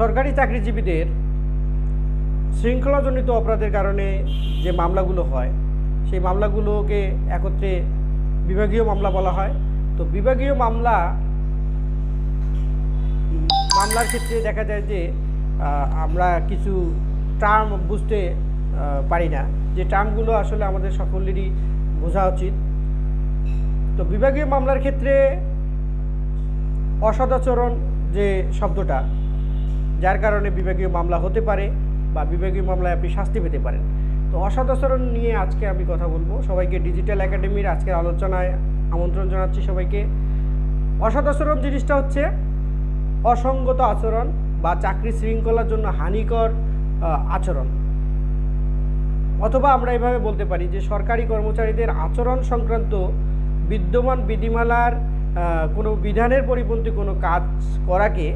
সরকারি চাকরিজীবীদের শৃঙ্খলাজনিত অপরাধের কারণে যে মামলাগুলো হয় সেই মামলাগুলোকে একত্রে বিভাগীয় মামলা বলা হয়। তো বিভাগীয় মামলার ক্ষেত্রে দেখা যায় যে আমরা কিছু টার্ম বুঝতে পারি না, যে টার্মগুলো আসলে আমাদের সকলেরই বোঝা উচিত। তো বিভাগীয় মামলার ক্ষেত্রে অসদাচরণ যে শব্দটা, যার কারণে বিভাগীয় মামলা হতে পারে বা বিভাগীয় মামলায় আপনি শাস্তি পেতে পারেন। তো অসদাচরণ নিয়ে আজকে আমি কথা বলবো। সবাইকে ডিজিটাল একাডেমির আজকের আলোচনায় আমন্ত্রণ জানাচ্ছি সবাইকে। অসদাচরণ জিনিসটা হচ্ছে অসঙ্গত আচরণ বা চাকরি শৃঙ্খলার জন্য হানিকর আচরণ, অথবা আমরা এভাবে বলতে পারি যে সরকারি কর্মচারীদের আচরণ সংক্রান্ত বিদ্যমান বিধিমালার কোনো বিধানের পরিপন্থী কোনো কাজ করাকে